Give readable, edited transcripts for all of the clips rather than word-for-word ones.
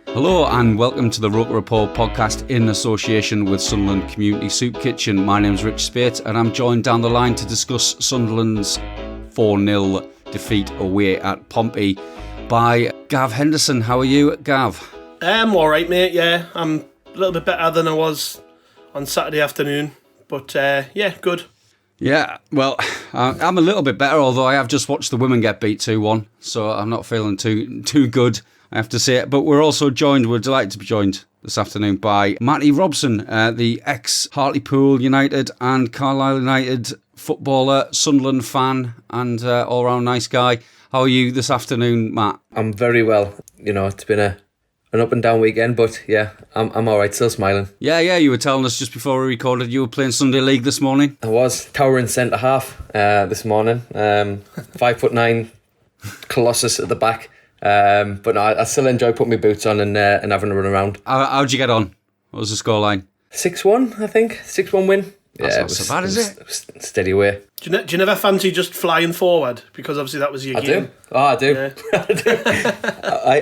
Hello and welcome to the ROKER RAPPORT podcast in association with Sunderland Community Soup Kitchen. My name's Rich Spate and I'm joined down the line to discuss Sunderland's 4-0 defeat away at Pompey by Gav Henderson. How are you, Gav? I'm alright, mate, yeah. I'm a little bit better than I was on Saturday afternoon, but yeah, good. Yeah, well, I'm a little bit better, although I have just watched the women get beat 2-1, so I'm not feeling too good, I have to say it. But we're delighted to be joined this afternoon by Matty Robson, the ex-Hartlepool United and Carlisle United footballer, Sunderland fan, and all-round nice guy. How are you this afternoon, Matt? I'm very well. You know, it's been an up and down weekend, but yeah, I'm all right, still smiling. Yeah, you were telling us just before we recorded you were playing Sunday League this morning. I was towering centre half this morning, 5'9", colossus at the back. But no, I still enjoy putting my boots on and having a run around. How'd you get on? What was the scoreline? 6-1, I think. 6-1 win. That's not so bad, is it? It was steady way. Do you never fancy just flying forward? Because obviously that was your game. I do. Yeah. I do.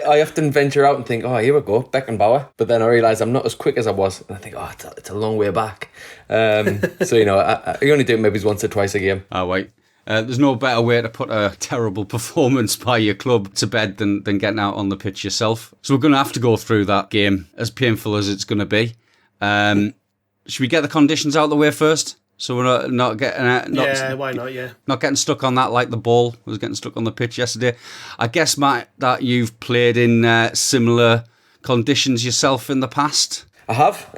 I often venture out and think, oh, here we go, Beckenbauer. But then I realise I'm not as quick as I was. And I think, oh, it's a long way back. So, you know, I only do it maybe once or twice a game. Oh, wait. There's no better way to put a terrible performance by your club to bed than getting out on the pitch yourself. So we're going to have to go through that game, as painful as it's going to be. Should we get the conditions out of the way first? So we're not getting... why not, yeah. Not getting stuck on that like the ball was getting stuck on the pitch yesterday. I guess, Matt, that you've played in similar conditions yourself in the past? I have.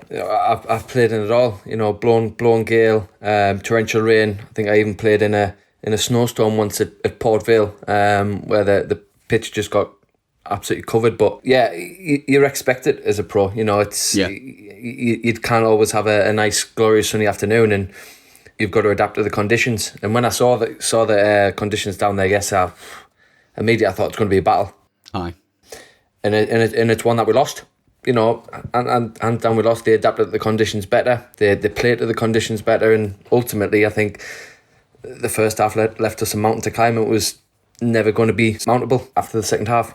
I've played in it all. You know, blown gale, torrential rain. I think I even played in a snowstorm once at Port Vale, where the pitch just got absolutely covered. But yeah, you're expected as a pro. You know, you can't always have a nice, glorious sunny afternoon, and you've got to adapt to the conditions. And when I saw the conditions down there yesterday, immediately I thought it was going to be a battle. Aye, and it's one that we lost. You know, and we lost. They adapted to the conditions better. They played to the conditions better, and ultimately, I think the first half left us a mountain to climb. It was never going to be mountable after the second half.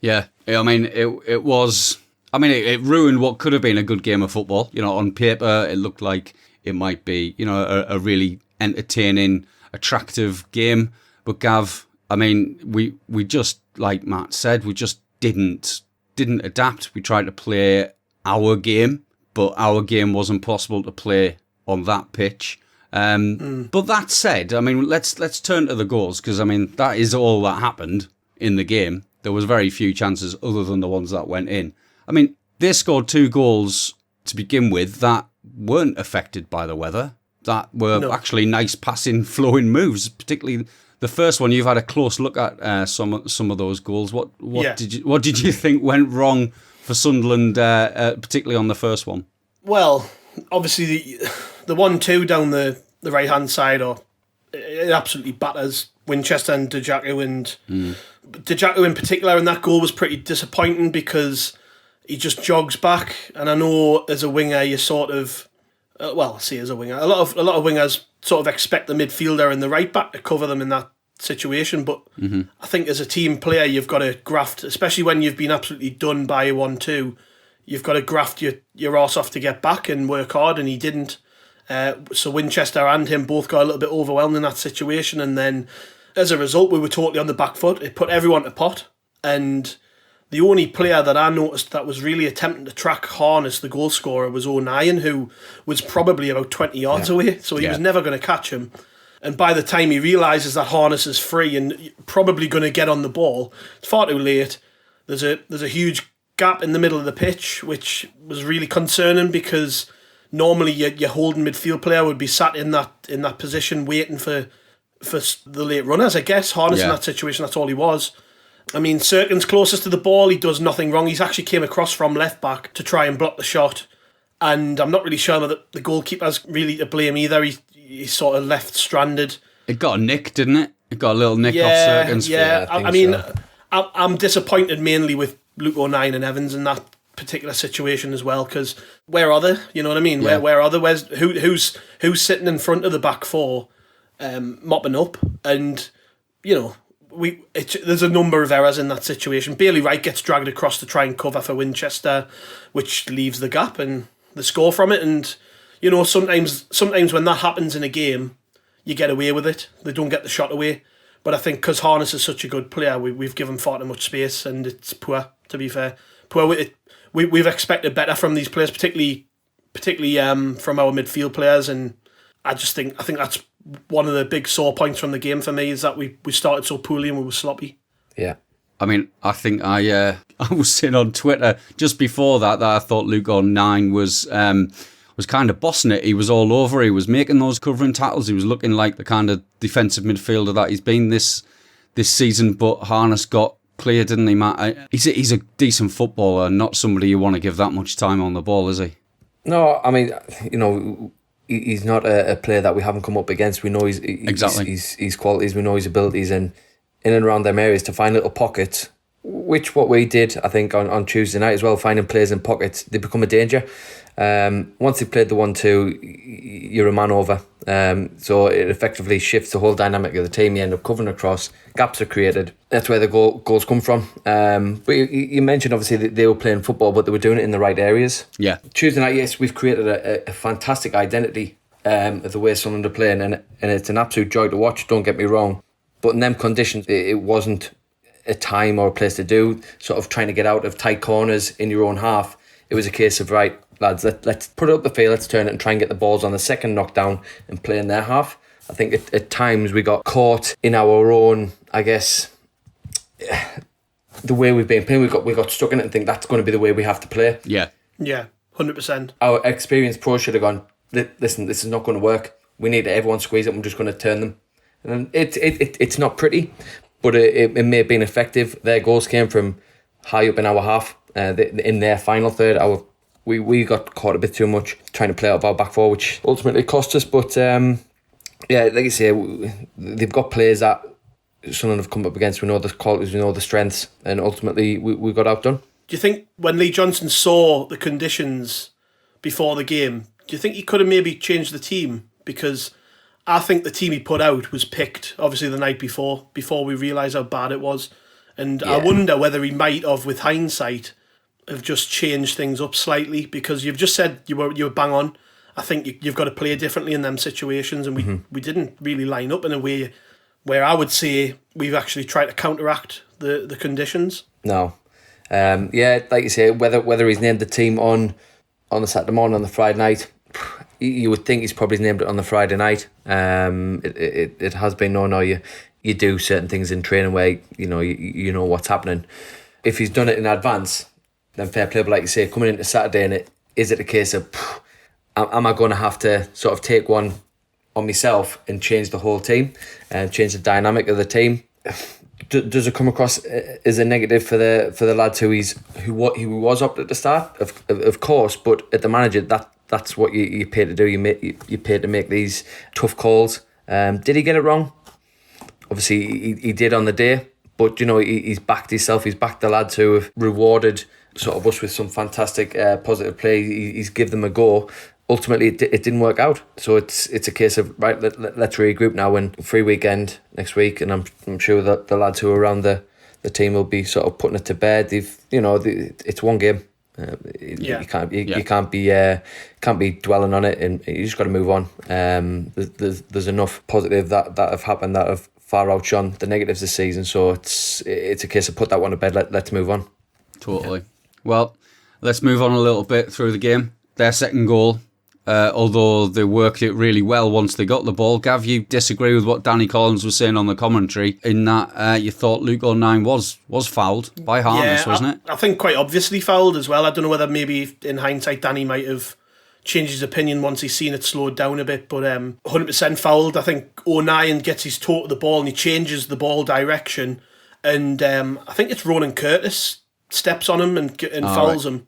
Yeah, I mean, it was. I mean, it ruined what could have been a good game of football. You know, on paper, it looked like it might be, you know, a really entertaining, attractive game. But Gav, I mean, we just, like Matt said, we just didn't adapt. We tried to play our game, but our game wasn't possible to play on that pitch. But that said, I mean, let's turn to the goals, because I mean that is all that happened in the game. There was very few chances other than the ones that went in. I mean, they scored 2 goals to begin with that weren't affected by the weather. That were actually nice passing, flowing moves. Particularly the first one. You've had a close look at some of those goals. What did you think went wrong for Sunderland, particularly on the first one? Well, obviously the 1-2 down the right hand side, it absolutely batters Winchester and Dejaku, and Dejaku in particular. And that goal was pretty disappointing because he just jogs back. And I know as a winger, you sort of, as a winger, a lot of wingers sort of expect the midfielder and the right back to cover them in that situation. But I think as a team player, you've got to graft, especially when you've been absolutely done by a 1-2. You've got to graft your arse off to get back and work hard, and he didn't. So Winchester and him both got a little bit overwhelmed in that situation, and then as a result, we were totally on the back foot. It put everyone to pot, and the only player that I noticed that was really attempting to track Harness, the goal scorer, was O'Nien, who was probably about 20 yards away, so he was never going to catch him. And by the time he realises that Harness is free and probably going to get on the ball, it's far too late. There's a huge gap in the middle of the pitch, which was really concerning because normally your holding midfield player would be sat in that position waiting for the late runners, I guess. Harness in that situation, that's all he was. I mean, Sirkin's closest to the ball, he does nothing wrong. He's actually came across from left back to try and block the shot. And I'm not really sure that the goalkeeper's really to blame either. He's sort of left stranded. It got a nick, didn't it? It got a little nick off Sirkin's. Yeah, I mean, I'm disappointed mainly with Luke O'Nien and Evans in that particular situation as well, because where are they? You know what I mean? Yeah. Where are they? Who's sitting in front of the back four mopping up, and there's a number of errors in that situation. Bailey Wright gets dragged across to try and cover for Winchester, which leaves the gap and the score from it. And sometimes when that happens in a game, you get away with it. They don't get the shot away. But I think because Harness is such a good player, we've given far too much space, and it's poor, to be fair. Poor. We've expected better from these players, particularly from our midfield players, and I think that's one of the big sore points from the game for me, is that we started so poorly and we were sloppy. Yeah. I mean, I think I was saying on Twitter just before that I thought Luke on 9 was kind of bossing it. He was all over. He was making those covering tackles. He was looking like the kind of defensive midfielder that he's been this season. But Harness got clear, didn't he, Matt? He's a decent footballer, not somebody you want to give that much time on the ball, is he? No, I mean, he's not a player that we haven't come up against. We know his qualities. We know his abilities, and in and around them areas to find little pockets, which what we did, I think, on Tuesday night as well, finding players in pockets, they become a danger. Once they played the 1-2, you're a man over. So it effectively shifts the whole dynamic of the team. You end up covering across, gaps are created. That's where the goals come from. But you mentioned obviously that they were playing football, but they were doing it in the right areas. Yeah. Tuesday night, yes, we've created a fantastic identity of the way Sunderland are playing, and it's an absolute joy to watch, don't get me wrong. But in them conditions, it wasn't a time or a place to do, sort of trying to get out of tight corners in your own half. It was a case of, right, lads, let's put it up the field, let's turn it and try and get the balls on the second knockdown and play in their half. I think at times we got caught in our own, I guess, the way we've been playing. We got stuck in it and think that's going to be the way we have to play. Yeah, 100%. Our experienced pros should have gone, listen, this is not going to work. We need everyone squeeze it. I'm just going to turn them. And it's not pretty, but it may have been effective. Their goals came from high up in our half. In their final third, we got caught a bit too much trying to play out of our back four, which ultimately cost us. But like you say, they've got players that Sunderland have come up against. We know the qualities, we know the strengths, and ultimately we got outdone. Do you think when Lee Johnson saw the conditions before the game, do you think he could have maybe changed the team? Because I think the team he put out was picked, obviously, the night before we realised how bad it was. And yeah. I wonder whether he might have, with hindsight, have just changed things up slightly, because you've just said you were bang on. I think you've got to play differently in them situations, and we didn't really line up in a way where I would say we've actually tried to counteract the conditions. No. Like you say, whether he's named the team on the Saturday morning, on the Friday night, you would think he's probably named it on the Friday night. It has been known, or you do certain things in training where you know what's happening. If he's done it in advance, then fair play. But like you say, coming into Saturday, and is it a case of am I going to have to sort of take one on myself and change the whole team and change the dynamic of the team? Does it come across as a negative for the lads who was up at the start? Of course, but at the manager, that's what you pay to do. You pay to make these tough calls. Did he get it wrong? Obviously, he did on the day, but he's backed himself. He's backed the lads who have rewarded sort of us with some fantastic positive play. He's give them a go. Ultimately, it didn't work out. So it's a case of, right, let's regroup now. And free weekend next week, and I'm sure that the lads who are around the team will be sort of putting it to bed. It's one game. You can't be dwelling on it, and you just got to move on. There's enough positive that have happened that have far outshone the negatives this season. So it's a case of put that one to bed. Let's move on. Totally. Yeah. Well, let's move on a little bit through the game. Their second goal, although they worked it really well once they got the ball. Gav, you disagree with what Danny Collins was saying on the commentary in that you thought Luke O'Nien was fouled by Harness, wasn't it? I think quite obviously fouled as well. I don't know whether maybe in hindsight Danny might have changed his opinion once he's seen it slowed down a bit, but 100% fouled. I think O'Nien gets his toe to the ball and he changes the ball direction, and I think it's Ronan Curtis steps on him and fouls him.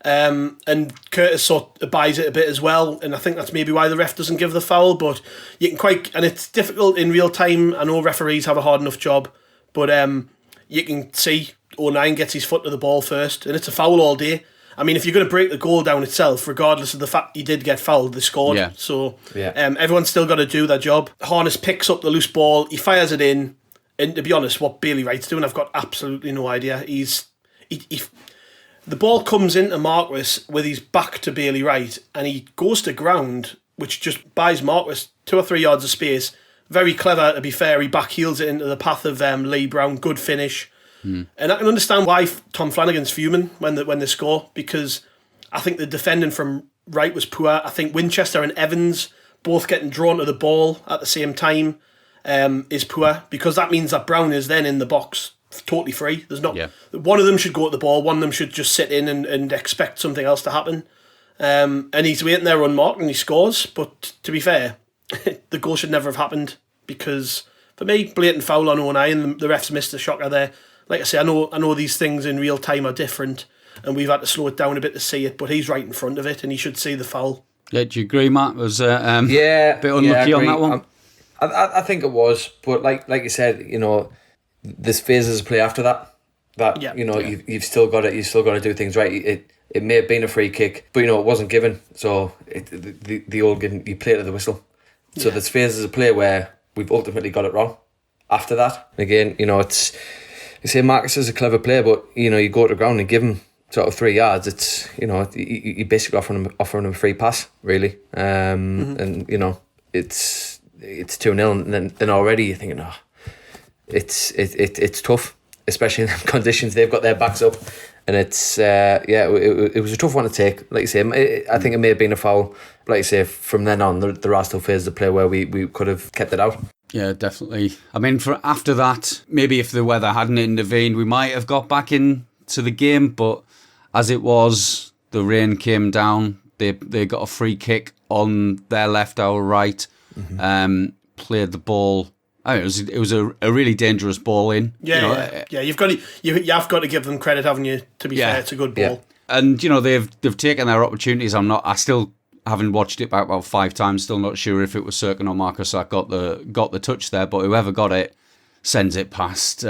And Curtis sort of buys it a bit as well, and I think that's maybe why the ref doesn't give the foul. But you can and it's difficult in real time. I know referees have a hard enough job, but you can see O'Nien gets his foot to the ball first, and it's a foul all day. I mean, if you're going to break the goal down itself, regardless of the fact he did get fouled, they scored. Yeah. So everyone's still got to do their job. Harness picks up the loose ball, he fires it in, and to be honest, what Bailey Wright's doing, I've got absolutely no idea. The ball comes into Marquis with his back to Bailey Wright, and he goes to ground, which just buys Marquis 2 or 3 yards of space. Very clever, to be fair. He backheels it into the path of Lee Brown. Good finish. And I can understand why Tom Flanagan's fuming when they score, because I think the defending from Wright was poor. I think Winchester and Evans both getting drawn to the ball at the same time is poor, because that means that Brown is then in the box totally free. There's not one of them should go at the ball, one of them should just sit in and expect something else to happen. And he's waiting there unmarked and he scores. But to be fair, the goal should never have happened, because for me, blatant foul on Onai, and the refs missed the shocker there. Like I say, I know these things in real time are different, and we've had to slow it down a bit to see it, but he's right in front of it and he should see the foul. Yeah, do you agree, Matt? Was a bit unlucky on that one? I think it was, but like you said, there's phases of play after that. You've still got to do things right. It may have been a free kick, but it wasn't given. So the old game, you play to the whistle. So there's phases of play where we've ultimately got it wrong. After that, again, it's you say Marcus is a clever player, but you go to the ground and give him sort of 3 yards. It's you basically offering him a free pass, really. And it's 2-0, and then already you're thinking, it's tough, especially in conditions. They've got their backs up, and it's it was a tough one to take. Like you say, I think it may have been a foul. But like you say, from then on, there are still phases of play where we could have kept it out. Yeah, definitely. I mean, for after that, maybe if the weather hadn't intervened, we might have got back into the game. But as it was, the rain came down. They got a free kick on their left, our right. Played the ball. I mean, it was a really dangerous ball in. Yeah. You've got to give them credit, haven't you? To be fair, it's a good ball. Yeah. And they've taken their opportunities. I still haven't watched it back about 5 times. Still not sure if it was Serkin or Marcus that got the touch there. But whoever got it sends it past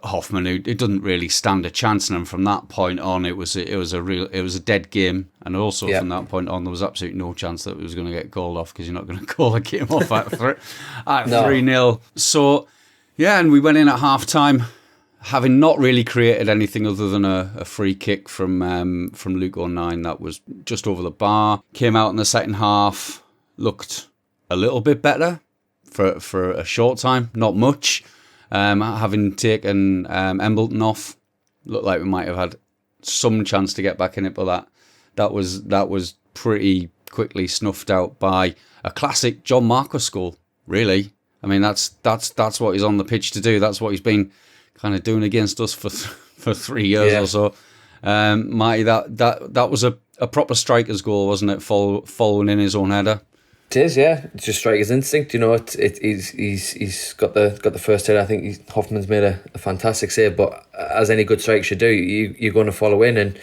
Hoffman, who it doesn't really stand a chance. And from that point on, it was a dead game. And also from that point on, there was absolutely no chance that it was going to get called off, because you're not going to call a game off at 3-0. So and we went in at half time, having not really created anything other than a free kick from Luke O'Nien that was just over the bar. Came out in the second half, looked a little bit better for a short time, not much. Having taken Embleton off, looked like we might have had some chance to get back in it, but that was pretty quickly snuffed out by a classic John Marquis goal. Really, I mean that's what he's on the pitch to do. That's what he's been kind of doing against us for 3 years or so. Marty, that was a proper striker's goal, wasn't it? Following in his own header. It is, yeah. It's just striker's instinct, he's got the first hit. I think Hoffman's made a fantastic save, but as any good striker should do, you're going to follow in, and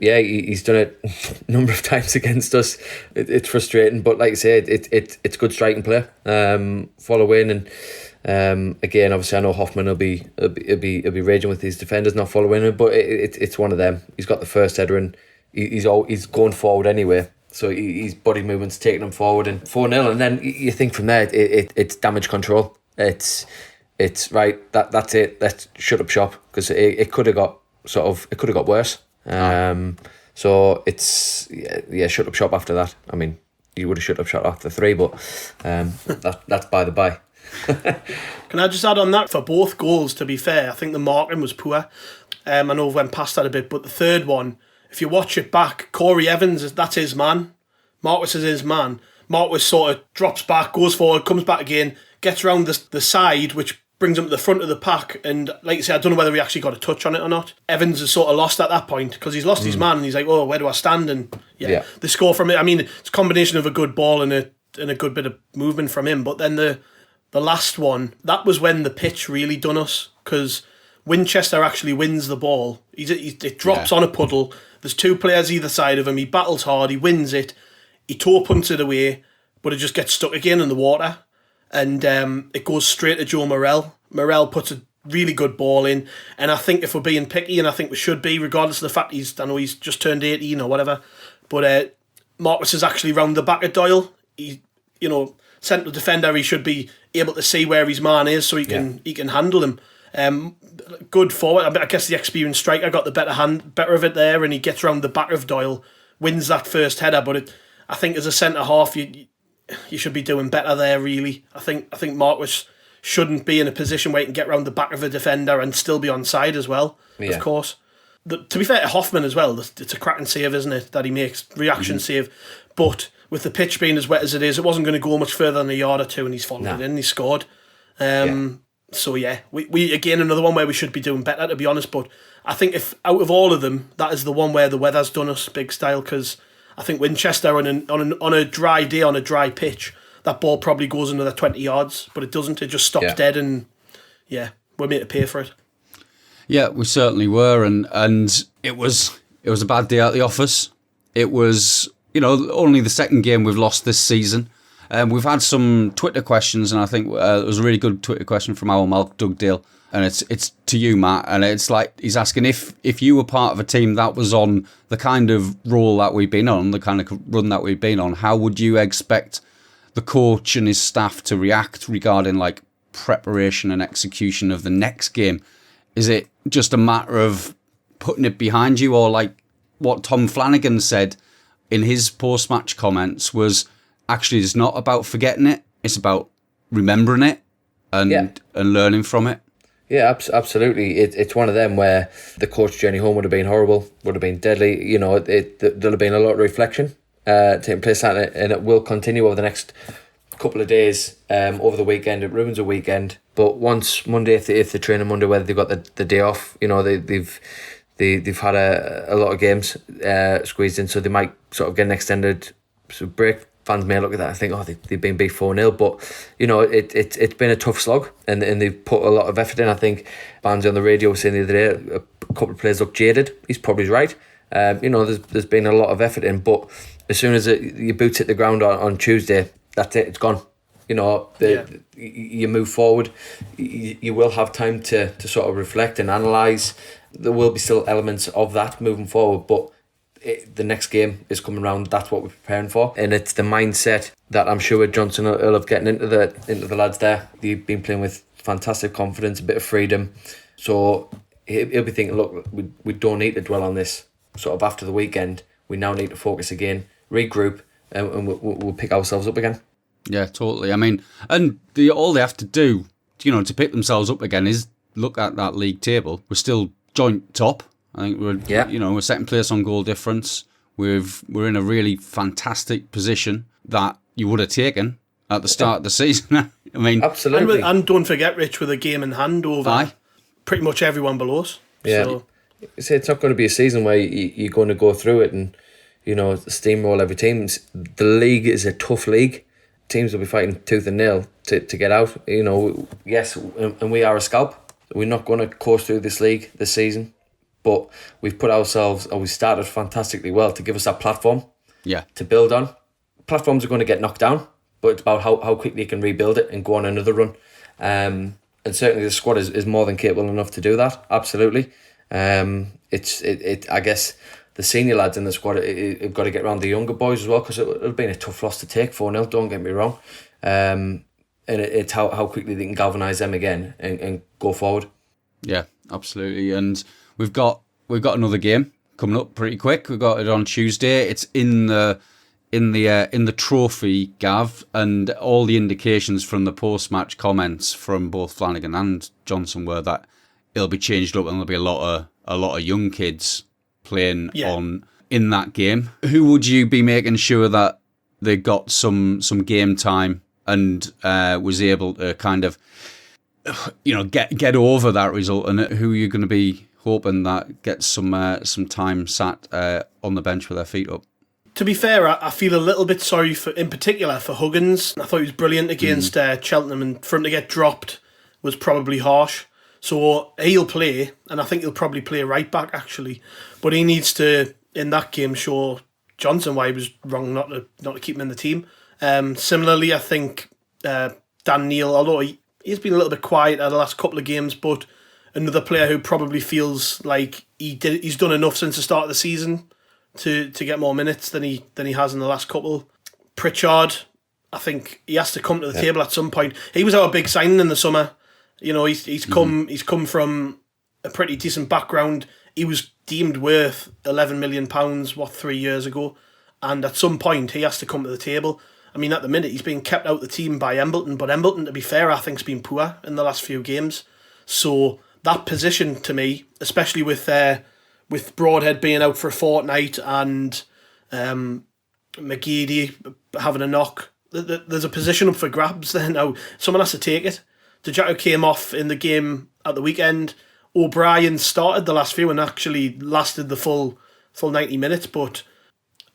he's done it a number of times against us. It's frustrating, but like I say, it's good striking play. Follow in, and again, obviously, I know Hoffman will be raging with his defenders not following him, but it's one of them. He's got the first header, and he's going forward anyway. So his body movement's taking him forward, and 4-0, and then you think from there it's damage control. It's right. That's it. Let's shut up shop, because it could have got worse. So it's shut up shop after that. I mean, you would have shut up shop after 3, but that's by the by. Can I just add on that, for both goals, to be fair, I think the marking was poor. I know we went past that a bit, but the third one, if you watch it back, Corey Evans, that's his man. Marquis is his man. Marquis sort of drops back, goes forward, comes back again, gets around the side, which brings him to the front of the pack. And like I say, I don't know whether he actually got a touch on it or not. Evans is sort of lost at that point, because he's lost his man, and he's like, oh, where do I stand? And the score from it, I mean, it's a combination of a good ball and a good bit of movement from him. But then the last one, that was when the pitch really done us, because Winchester actually wins the ball. It drops on a puddle. There's 2 players either side of him. He battles hard. He wins it. He toe punts it away, but it just gets stuck again in the water. And it goes straight to Joe Morrell. Morrell puts a really good ball in. And I think if we're being picky, and I think we should be, regardless of the fact I know he's just turned 18 or whatever, but Marcus is actually round the back of Doyle. He, central defender, he should be able to see where his man is so he can handle him. Good forward. I guess the experienced striker got the better of it there, and he gets round the back of Doyle, wins that first header. But I think as a centre half, you should be doing better there. Really, I think Marcus shouldn't be in a position where he can get round the back of a defender and still be onside as well. Yeah. Of course. To be fair to Hoffman as well, it's a cracking save, isn't it, that he makes, reaction save. But with the pitch being as wet as it is, it wasn't going to go much further than a yard or two, and he's followed it in, he scored. So yeah, we again, another one where we should be doing better, to be honest, but I think if out of all of them, that is the one where the weather's done us big style, because I think Winchester on a dry day, on a dry pitch, that ball probably goes another 20 yards, but it doesn't, it just stops dead, and we're made to pay for it. Yeah, we certainly were, and it was a bad day at the office. It was, only the second game we've lost this season. We've had some Twitter questions, and I think there was a really good Twitter question from our Malk Dugdale, and it's to you, Matt, and it's like he's asking if you were part of a team that was on the kind of role that we've been on, the kind of run that we've been on, how would you expect the coach and his staff to react regarding like preparation and execution of the next game? Is it just a matter of putting it behind you, or like what Tom Flanagan said in his post-match comments was actually it's not about forgetting it, it's about remembering it and learning from it? Yeah, absolutely. It's one of them where the coach journey home would have been horrible, would have been deadly. There'll have been a lot of reflection taking place, and it will continue over the next couple of days, over the weekend. It ruins a weekend, but once Monday, if they train on Monday, whether they've got the day off, they've had a lot of games squeezed in, so they might sort of get an extended break. Fans may look at that and think, they've been beat 4-0, but it's been a tough slog, and they've put a lot of effort in. I think Barnes on the radio was saying the other day a couple of players look jaded. He's probably right. There's been a lot of effort in, but as soon as your boots hit the ground on Tuesday, that's it. It's gone. You move forward. You will have time to sort of reflect and analyse. There will be still elements of that moving forward, but the next game is coming around. That's what we're preparing for, and it's the mindset that I'm sure Johnson will have getting into the lads there. They've been playing with fantastic confidence, a bit of freedom, so he'll be thinking, look, we don't need to dwell on this sort of after the weekend. We now need to focus again, regroup, and we'll pick ourselves up again. Yeah, totally. I mean, and all they have to do, to pick themselves up again is look at that league table. We're still joint top. I think we're second place on goal difference. We're in a really fantastic position that you would have taken at the start of the season. I mean, absolutely. And don't forget, Rich, with a game in hand over pretty much everyone below us. Yeah, so it's not going to be a season where you're going to go through it and steamroll every team. The league is a tough league. Teams will be fighting tooth and nail to get out. Yes, and we are a scalp. We're not going to course through this league this season. But we've put ourselves, or we started fantastically well to give us that platform to build on. Platforms are going to get knocked down, but it's about how quickly you can rebuild it and go on another run. And certainly the squad is more than capable enough to do that, absolutely. I guess the senior lads in the squad have got to get around the younger boys as well, because it'll have been a tough loss to take, 4-0, don't get me wrong. And it's how quickly they can galvanise them again and go forward. Yeah, absolutely. And We've got another game coming up pretty quick. We've got it on Tuesday. It's in the trophy, Gav, and all the indications from the post-match comments from both Flanagan and Johnson were that it'll be changed up and there'll be a lot of young kids playing in that game. Who would you be making sure that they got some game time and was able to kind of get over that result, and who are you going to be hoping that gets some time sat on the bench with their feet up? To be fair, I feel a little bit sorry in particular for Huggins. I thought he was brilliant against Cheltenham, and for him to get dropped was probably harsh. So he'll play, and I think he'll probably play right back actually. But he needs to, in that game, show Johnson why he was wrong not to keep him in the team. Similarly, I think Dan Neil, although he's been a little bit quiet at the last couple of games, but another player who probably feels like he's done enough since the start of the season to get more minutes than he has in the last couple. Pritchard, I think he has to come to the table at some point. He was our big signing in the summer. You know, he's come from a pretty decent background. He was deemed worth £11 million, 3 years ago, and at some point he has to come to the table. I mean, at the minute he's being kept out of the team by Embleton, but Embleton, to be fair, I think's been poor in the last few games. So that position, to me, especially with Broadhead being out for a fortnight and McGeady having a knock, there's a position up for grabs there now. Someone has to take it. Dejacko came off in the game at the weekend. O'Brien started the last few and actually lasted the full 90 minutes, but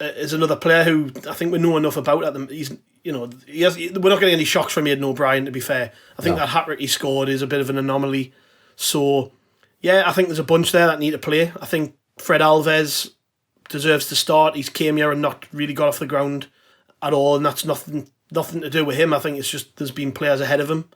is another player who I think we know enough about at them. We're not getting any shocks from Aidan O'Brien, to be fair. I think that hat-trick he scored is a bit of an anomaly. So, yeah, I think there's a bunch there that need to play. I think Fred Alves deserves to start. He's came here and not really got off the ground at all, and that's nothing to do with him. I think it's just there's been players ahead of him.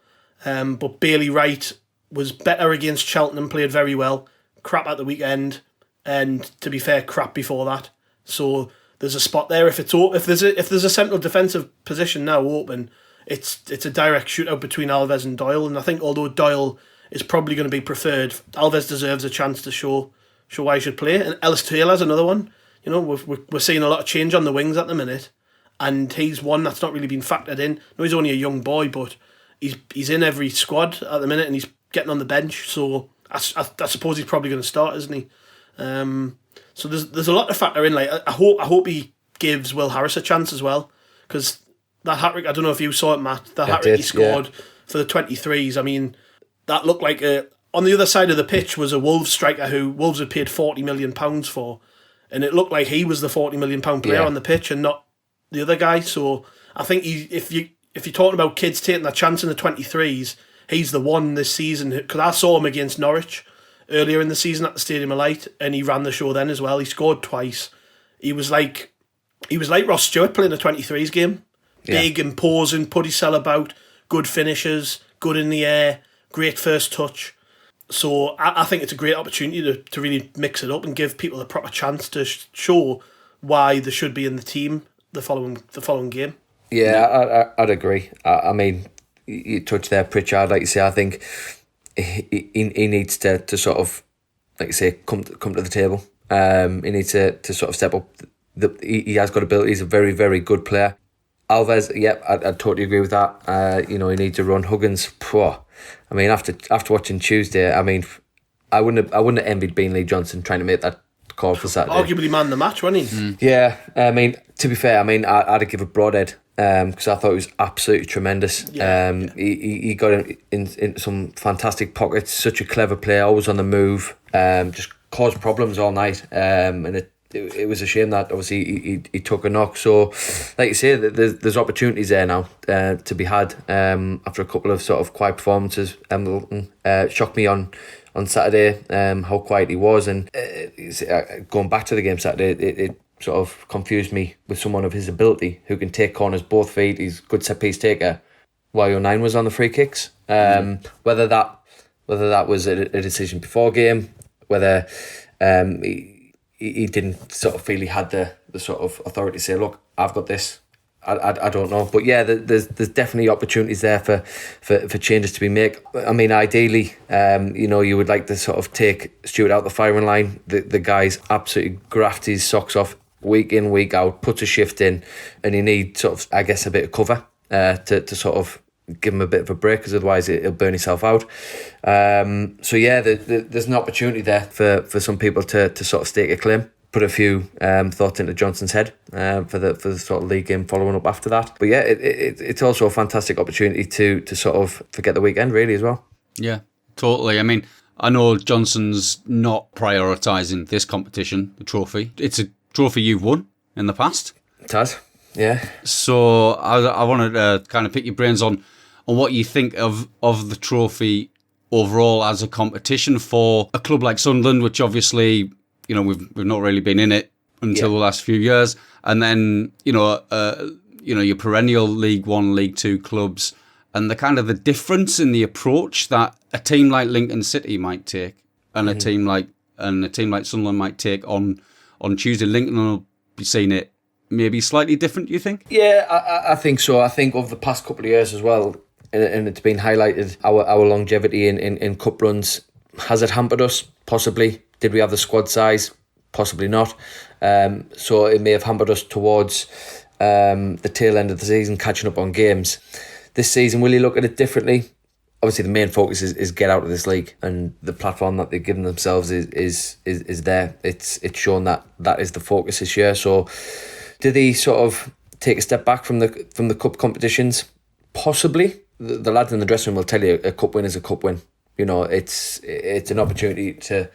But Bailey Wright was better against Cheltenham, played very well. Crap at the weekend, and to be fair, crap before that. So there's a spot there. If there's a central defensive position now open, it's a direct shootout between Alves and Doyle. And I think although Doyle is probably going to be preferred, Alves deserves a chance to show why he should play. And Ellis Taylor's another one. You know, we're seeing a lot of change on the wings at the minute, and he's one that's not really been factored in. No, he's only a young boy, but he's in every squad at the minute, and he's getting on the bench. So I suppose he's probably going to start, isn't he? So there's a lot to factor in. Like I hope he gives Will Harris a chance as well, because that hat-trick, I don't know if you saw it, Matt. That hat-trick he scored for the 23s. I mean, that looked like on the other side of the pitch was a Wolves striker who Wolves had paid £40 million for, and it looked like he was the £40 million player on the pitch and not the other guy. So I think if you're talking about kids taking that chance in the 23s, he's the one this season, because I saw him against Norwich earlier in the season at the Stadium of Light, and he ran the show then as well. He scored twice. He was like Ross Stewart playing a 23s game. Big, imposing, put his cell about, good finishes, good in the air, great first touch. So I think it's a great opportunity to really mix it up and give people a proper chance to show why they should be in the team the following game. Yeah, I'd agree. I mean, you touched there, Pritchard, like you say. I think he needs to sort of, like you say, come to the table. He needs to sort of step up. He has got ability. He's a very, very good player. Alves, I totally agree with that. He needs to run. Huggins, I mean, after watching Tuesday, I mean, I wouldn't have envied being Lee Johnson trying to make that call for Saturday. Arguably man of the match, wasn't he? Yeah, I mean, to be fair, I mean, I'd give it Broadhead, because I thought he was absolutely tremendous. He got in some fantastic pockets. Such a clever player, always on the move. Just caused problems all night. And it was a shame that obviously he took a knock. So, like you say, there's opportunities there now to be had. After a couple of sort of quiet performances, Embleton shocked me on Saturday. How quiet he was, and going back to the game Saturday, it sort of confused me with someone of his ability who can take corners both feet. He's a good set piece taker. Y09 was on the free kicks. Whether that was a decision before game, whether he didn't sort of feel he had the sort of authority to say, look, I've got this. I don't know, but yeah, there's definitely opportunities there for changes to be made. I mean, ideally, you would like to sort of take Stewart out the firing line. The guy's absolutely grafts his socks off week in, week out, puts a shift in, and you need sort of, I guess, a bit of cover to sort of give him a bit of a break, because otherwise he'll burn himself out. So yeah, there's an opportunity there for some people to sort of stake a claim. Put a few thoughts into Johnson's head for the sort of league game following up after that. But yeah, it's also a fantastic opportunity to sort of forget the weekend really as well. Yeah, totally. I mean, I know Johnson's not prioritising this competition, the trophy. It's a trophy you've won in the past. It has, yeah. So I wanted to kind of pick your brains on what you think of the trophy overall as a competition for a club like Sunderland, which obviously, we've not really been in it until the last few years, and then your perennial League One, League Two clubs, and the kind of the difference in the approach that a team like Lincoln City might take, and a team like Sunderland might take on Tuesday. Lincoln will be seeing it maybe slightly different. Do you think? Yeah, I think so. I think over the past couple of years as well, and it's been highlighted, our longevity in cup runs. Has it hampered us? Possibly. Did we have the squad size? Possibly not. So it may have hampered us towards the tail end of the season, catching up on games. This season, will you look at it differently? Obviously, the main focus is get out of this league, and the platform that they've given themselves is there. It's shown that is the focus this year. So, do they sort of take a step back from the cup competitions? Possibly. The lads in the dressing room will tell you a cup win is a cup win. You know, it's an opportunity to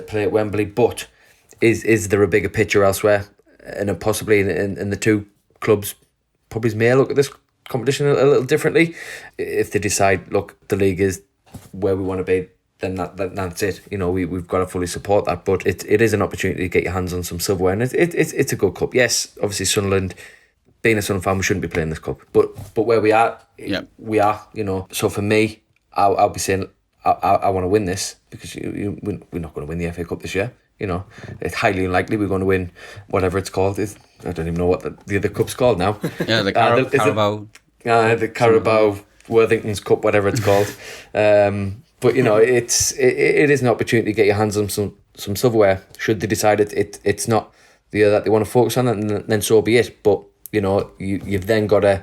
play at Wembley, but is there a bigger picture elsewhere? And possibly in the two clubs probably may look at this competition a little differently. If they decide, look, the league is where we want to be, then that's it. You know, we've got to fully support that. But it is an opportunity to get your hands on some silverware, and it's a good cup. Yes, obviously Sunderland, being a Sunderland fan, we shouldn't be playing this cup. But where we are, we are. You know, so for me, I'll be saying I want to win this, because we're not going to win the FA Cup this year. You know, it's highly unlikely we're going to win whatever it's called. I don't even know what the other cup's called now. Yeah, the Carabao. The Carabao Worthington's Cup, whatever it's called. But you know, it is an opportunity to get your hands on some silverware. Should they decide it's not the year that they want to focus on, and then so be it. But you know, you've then got to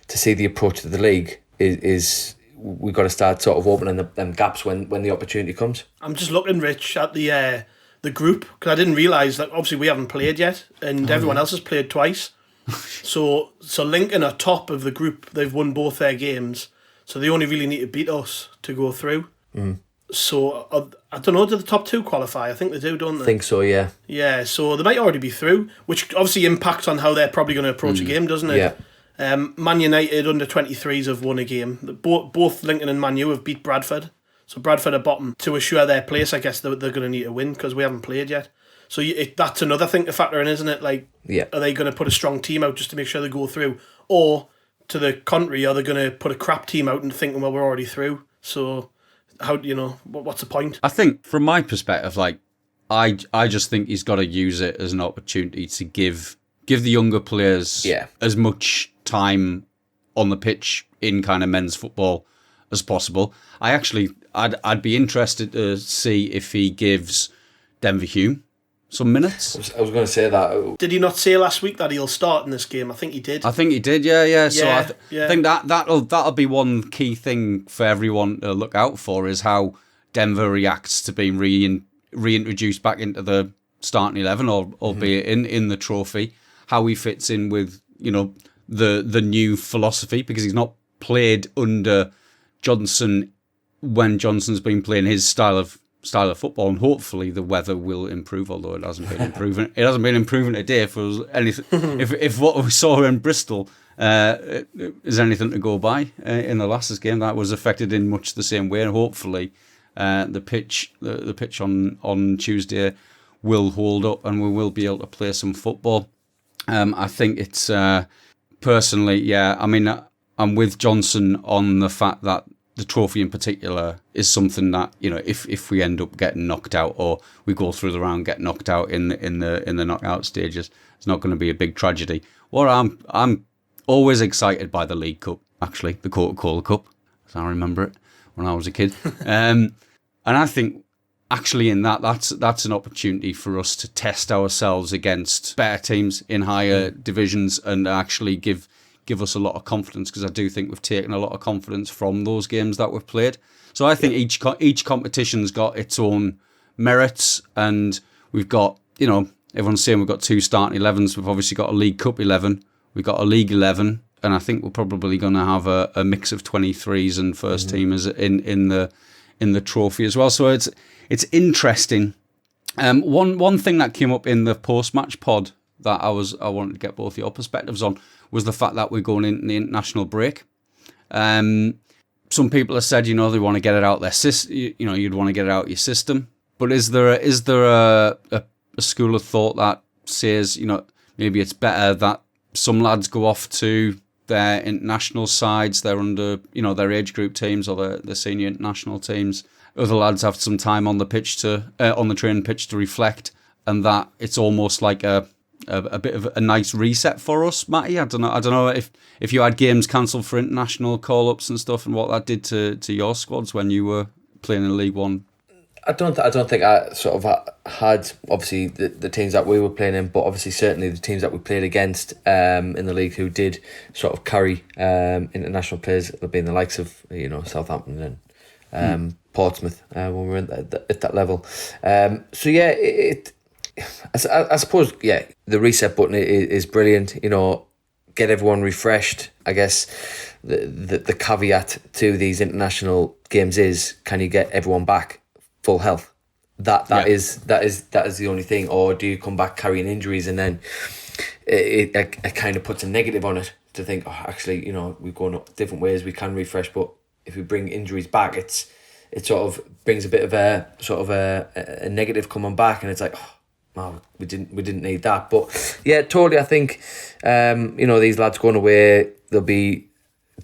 see the approach to the league is we've got to start sort of opening them gaps when the opportunity comes. I'm just looking, Rich, at the group, because I didn't realise that obviously we haven't played yet, and everyone else has played twice. So Lincoln are top of the group. They've won both their games, so they only really need to beat us to go through. So I don't know, do the top two qualify? I think they do, don't they? I think so, yeah. Yeah, so they might already be through, which obviously impacts on how they're probably going to approach a game, doesn't it? Yeah. Man United under 23s have won a game. Both Lincoln and Man U have beat Bradford. So Bradford are bottom. To assure their place, I guess they're going to need to win, because we haven't played yet. So that's another thing to factor in, isn't it? Like, are they going to put a strong team out just to make sure they go through? Or, to the contrary, are they going to put a crap team out and thinking, well, we're already through? So, what's the point? I think, from my perspective, like, I just think he's got to use it as an opportunity to give the younger players as much time on the pitch in kind of men's football as possible. I'd be interested to see if he gives Denver Hume some minutes. I was going to say that. Did he not say last week that he'll start in this game? I think he did. Yeah. So I think that'll be one key thing for everyone to look out for, is how Denver reacts to being reintroduced back into the starting 11, albeit in the trophy. How he fits in with, you know, the new philosophy, because he's not played under Johnson when Johnson's been playing his style of football, and hopefully the weather will improve, although it hasn't been improving. It hasn't been improving today. If it was anything, if what we saw in Bristol is anything to go by in the last game, that was affected in much the same way, and hopefully the pitch on Tuesday will hold up, and we will be able to play some football. I think it's personally, I mean, I'm with Johnson on the fact that the trophy in particular is something that, you know, if we end up getting knocked out, or we go through the round, get knocked out in the knockout stages, it's not going to be a big tragedy. Or I'm always excited by the League Cup, actually, the Coca-Cola Cup, as I remember it when I was a kid. And I think actually in that's an opportunity for us to test ourselves against better teams in higher divisions, and actually give us a lot of confidence, because I do think we've taken a lot of confidence from those games that we've played. So I think each competition's got its own merits, and we've got, you know, everyone's saying we've got two starting 11s. We've obviously got a League Cup 11, we've got a League 11, and I think we're probably going to have a mix of 23s and first teamers in the trophy as well. So it's interesting. One thing that came up in the post-match pod that I wanted to get both your perspectives on was the fact that we're going into the international break. Some people have said, you know, they want to get it out their system. You know, you'd want to get it out your system. But is there a school of thought that says, you know, maybe it's better that some lads go off to their international sides. They're under, their age group teams or the senior international teams. Other lads have some time on the pitch on the training pitch to reflect, and that it's almost like a bit of a nice reset for us, Matty. I don't know if you had games cancelled for international call-ups and stuff, and what that did to your squads when you were playing in League One. I don't think I sort of had obviously the teams that we were playing in, but obviously certainly the teams that we played against in the league who did sort of carry international players, being the likes of Southampton and Portsmouth when we were at that level. So yeah, I suppose the reset button is brilliant. Get everyone refreshed. I guess the caveat to these international games is, can you get everyone back full health? That is the only thing, or do you come back carrying injuries, and then it kind of puts a negative on it to think, actually, we've gone different ways, we can refresh, but if we bring injuries back, it sort of brings a bit of a negative coming back, and it's like, we didn't need that. But yeah, totally. I think these lads going away, there'll be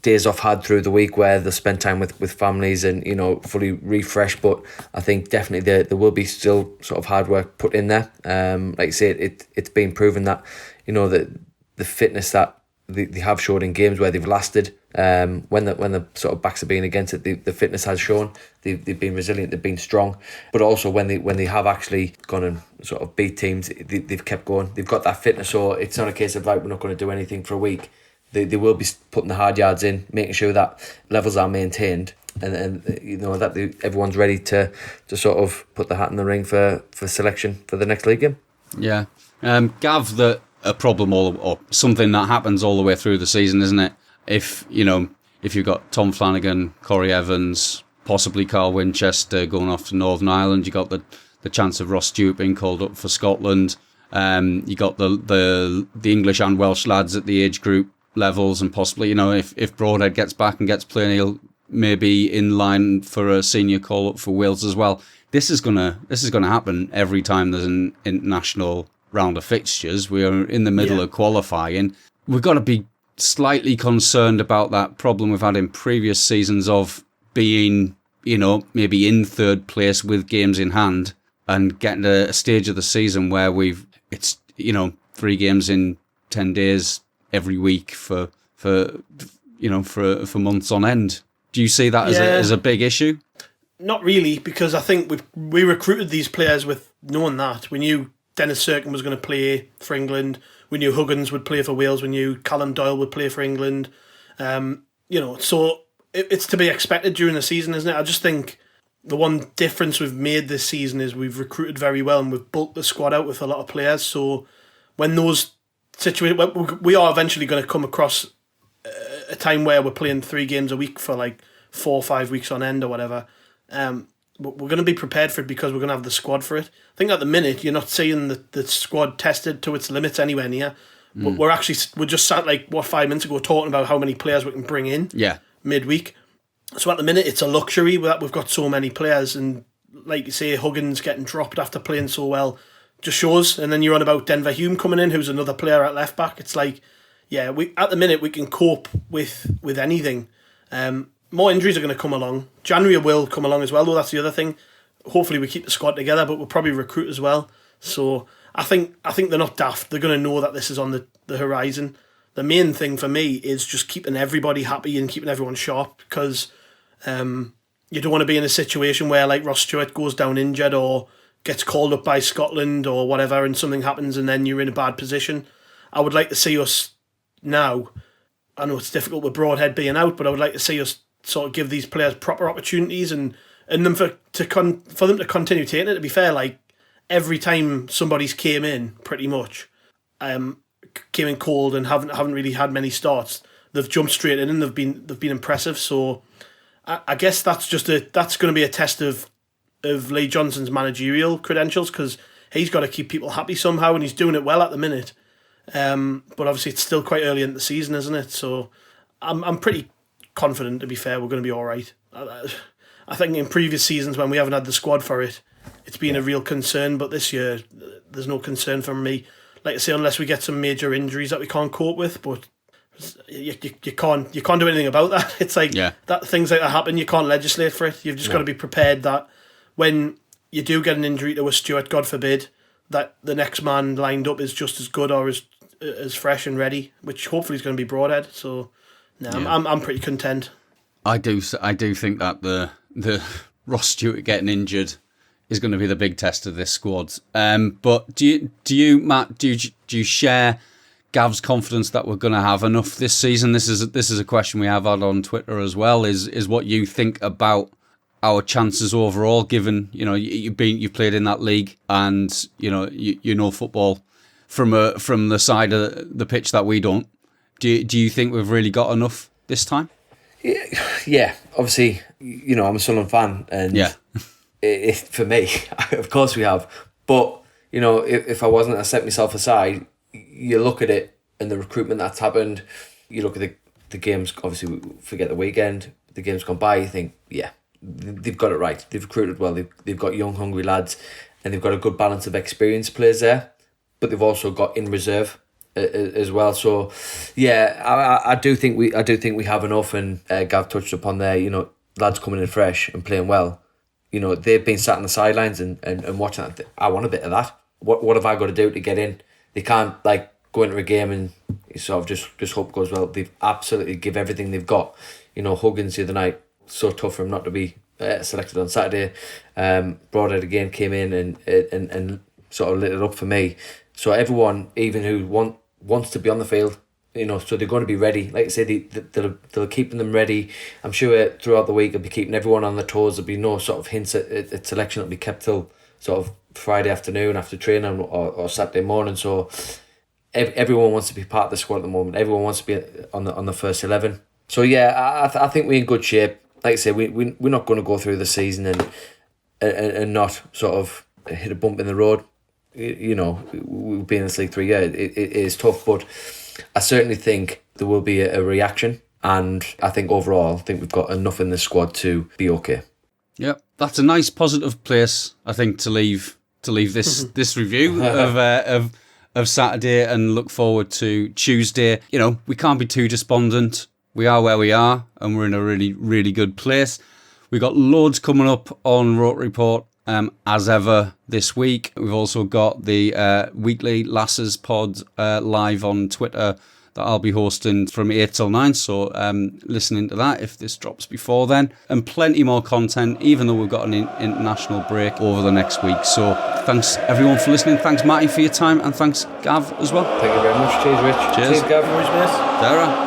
days off had through the week where they'll spend time with families and fully refresh. But I think definitely there will be still sort of hard work put in there. Like I say, it's been proven that the fitness that they have showed in games where they've lasted, when the sort of backs have been against it, the fitness has shown. They've been resilient, they've been strong, but also when they have actually gone and sort of beat teams, they've kept going. They've got that fitness, so it's not a case of we're not going to do anything for a week. They will be putting the hard yards in, making sure that levels are maintained, and that everyone's ready to sort of put the hat in the ring for selection for the next league game. Yeah, Gav, a problem or something that happens all the way through the season, isn't it? If you've got Tom Flanagan, Corey Evans, possibly Carl Winchester going off to Northern Ireland, you got the chance of Ross Stewart being called up for Scotland. You got the English and Welsh lads at the age group levels, and possibly if Broadhead gets back and gets playing, he'll maybe in line for a senior call up for Wales as well. This is gonna happen every time there's an international round of fixtures. We are in the middle of qualifying. We've got to be slightly concerned about that problem we've had in previous seasons of being, maybe in third place with games in hand, and getting to a stage of the season where it's 3 games in 10 days every week for months on end. Do you see that as a big issue? Not really, because I think we recruited these players with knowing that. We knew Dennis Cirkin was going to play for England. We knew Huggins would play for Wales. We knew Callum Doyle would play for England. So it's to be expected during the season, isn't it? I just think the one difference we've made this season is we've recruited very well and we've bulked the squad out with a lot of players. So when those situations, we are eventually going to come across a time where we're playing 3 games a week for like 4 or 5 weeks on end or whatever. We're going to be prepared for it because we're going to have the squad for it. I think at the minute you're not seeing the squad tested to its limits anywhere near. But we're just sat 5 minutes ago talking about how many players we can bring in midweek. So at the minute it's a luxury that we've got so many players, and like you say, Huggins getting dropped after playing so well just shows. And then you're on about Denver Hume coming in, who's another player at left back. It's like, we at the minute we can cope with anything. More injuries are going to come along. January will come along as well, though. That's the other thing. Hopefully we keep the squad together, but we'll probably recruit as well. So I think they're not daft. They're going to know that this is on the horizon. The main thing for me is just keeping everybody happy and keeping everyone sharp, because you don't want to be in a situation where like Ross Stewart goes down injured or gets called up by Scotland or whatever and something happens and then you're in a bad position. I would like to see us now, I know it's difficult with Broadhead being out, but I would like to see us sort of give these players proper opportunities and them for them to continue taking it. To be fair, like every time somebody's came in, pretty much came in cold and haven't really had many starts, they've jumped straight in and they've been impressive. So I guess that's going to be a test of Lee Johnson's managerial credentials, because he's got to keep people happy somehow, and he's doing it well at the minute. But obviously it's still quite early in the season, isn't it? So I'm pretty confident, to be fair, we're going to be all right. I think in previous seasons when we haven't had the squad for it, it's been a real concern, but this year there's no concern from me. Like I say, unless we get some major injuries that we can't cope with, but You can't do anything about that. It's like that things like that happen. You can't legislate for it. You've just got to be prepared that when you do get an injury to a Stewart, God forbid, that the next man lined up is just as good or as fresh and ready, which hopefully is going to be Broadhead. So, I'm pretty content. I do think that the Ross Stewart getting injured is going to be the big test of this squad. But do you, Matt? Do you share Gav's confidence that we're going to have enough this season? This is a question we have had on Twitter as well. Is what you think about our chances overall? Given you've played in that league and you know football from the side of the pitch that we don't. Do you think we've really got enough this time? Yeah. Obviously, I'm a Sunderland fan, and for me, of course we have. But if I wasn't to set myself aside, you look at it and the recruitment that's happened. You look at the games. Obviously, we forget the weekend. The game's gone by. You think, they've got it right. They've recruited well. They've got young, hungry lads, and they've got a good balance of experienced players there. But they've also got in reserve as well. So, I do think we have enough. And Gav touched upon there. Lads coming in fresh and playing well. They've been sat on the sidelines and watching that. I want a bit of that. What have I got to do to get in? They can't go into a game and sort of just hope it goes well. They've absolutely give everything they've got. Huggins the other night, so tough for him not to be selected on Saturday. Broadhead again came in and sort of lit it up for me. So everyone, even who wants to be on the field, so they're going to be ready. Like I say, they'll keeping them ready. I'm sure throughout the week they'll be keeping everyone on their toes. There'll be no sort of hints at selection that'll be kept till sort of Friday afternoon after training or Saturday morning. So everyone wants to be part of the squad at the moment. Everyone wants to be on the first 11. So I think we're in good shape. Like I say, we're not going to go through the season and not sort of hit a bump in the road. We've been in this league 3 years. It is tough, but I certainly think there will be a reaction, and I think overall, we've got enough in the squad to be okay. Yep, that's a nice positive place, I think, to leave this review of Saturday and look forward to Tuesday. We can't be too despondent. We are where we are, and we're in a really, really good place. We've got loads coming up on ROKER Report. As ever this week. We've also got the weekly Lasses pod live on Twitter that I'll be hosting from 8 till 9, so listening to that if this drops before then. And plenty more content, even though we've got an international break over the next week. So thanks everyone for listening. Thanks Matty for your time, and thanks Gav as well. Thank you very much. Cheers Rich. Cheers Gav. Dara.